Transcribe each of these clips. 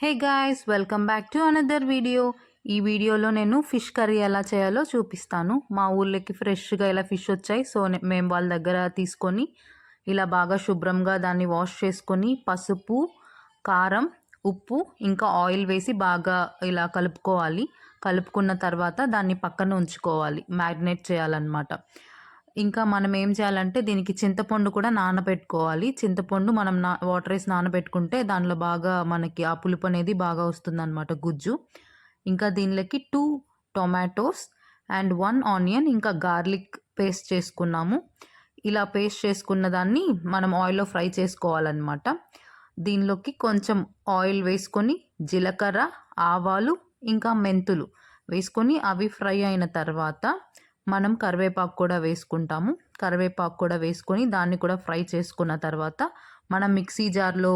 Hey guys, welcome back to another video. ఈ వీడియోలో నేను ఫిష్ కర్రీ ఎలా చేయాలో చూపిస్తాను. మా ఊళ్ళోకి ఫ్రెష్గా ఇలా ఫిష్ వచ్చాయి. సో మేము వాళ్ళ దగ్గర తీసుకొని ఇలా బాగా శుభ్రంగా దాన్ని వాష్ చేసుకొని పసుపు, కారం, ఉప్పు ఇంకా ఆయిల్ వేసి బాగా ఇలా కలుపుకోవాలి. కలుపుకున్న తర్వాత దాన్ని పక్కన ఉంచుకోవాలి, మ్యారినేట్ చేయాలన్నమాట. ఇంకా మనం ఏం చేయాలంటే దీనికి చింతపండు కూడా నానబెట్టుకోవాలి. చింతపండు మనం వాటర్ వేసి నానబెట్టుకుంటే దానిలో బాగా మనకి ఆ పులుపు అనేది బాగా వస్తుందన్నమాట, గుజ్జు. ఇంకా దీనిలోకి 2 టొమాటోస్ అండ్ 1 ఆనియన్ ఇంకా గార్లిక్ పేస్ట్ చేసుకున్నాము. ఇలా పేస్ట్ చేసుకున్న దాన్ని మనం ఆయిల్లో ఫ్రై చేసుకోవాలన్నమాట. దీనిలోకి కొంచెం ఆయిల్ వేసుకొని జీలకర్ర, ఆవాలు ఇంకా మెంతులు వేసుకొని అవి ఫ్రై అయిన తర్వాత మనం కరివేపాకు కూడా వేసుకుంటాము. కరివేపాకు కూడా వేసుకొని దాన్ని కూడా ఫ్రై చేసుకున్న తర్వాత మనం మిక్సీ జార్లో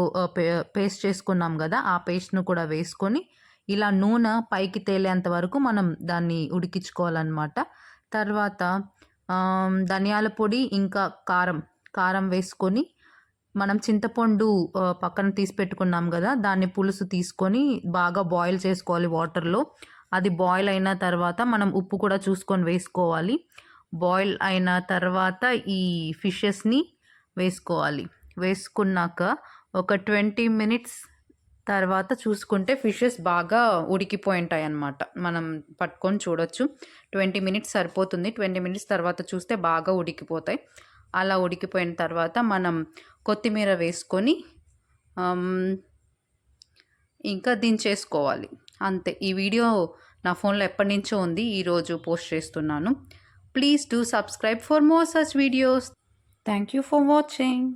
పేస్ట్ చేసుకున్నాం కదా, ఆ పేస్ట్ను కూడా వేసుకొని ఇలా నూనె పైకి తేలేంత వరకు మనం దాన్ని ఉడికించుకోవాలన్నమాట. తర్వాత ధనియాల పొడి ఇంకా కారం వేసుకొని మనం చింతపండు పక్కన తీసి పెట్టుకున్నాం కదా, దాన్ని పులుసు తీసుకొని బాగా బాయిల్ చేసుకోవాలి వాటర్లో. అది బాయిల్ అయిన తర్వాత మనం ఉప్పు కూడా చూసుకొని వేసుకోవాలి. బాయిల్ అయిన తర్వాత ఈ ఫిషెస్ని వేసుకోవాలి. వేసుకున్నాక ఒక 20 మినిట్స్ తర్వాత చూసుకుంటే ఫిషెస్ బాగా ఉడికిపోయి ఉంటాయి అన్నమాట. మనం పట్టుకొని చూడొచ్చు. 20 మినిట్స్ సరిపోతుంది. 20 మినిట్స్ తర్వాత చూస్తే బాగా ఉడికిపోతాయి. అలా ఉడికిపోయిన తర్వాత మనం కొత్తిమీర వేసుకొని ఇంకా దించేసుకోవాలి. అంతే. ఈ వీడియో నా ఫోన్లో ఎప్పటి నుంచో ఉంది, ఈరోజు పోస్ట్ చేస్తున్నాను. Please do subscribe for more such videos. Thank you for watching.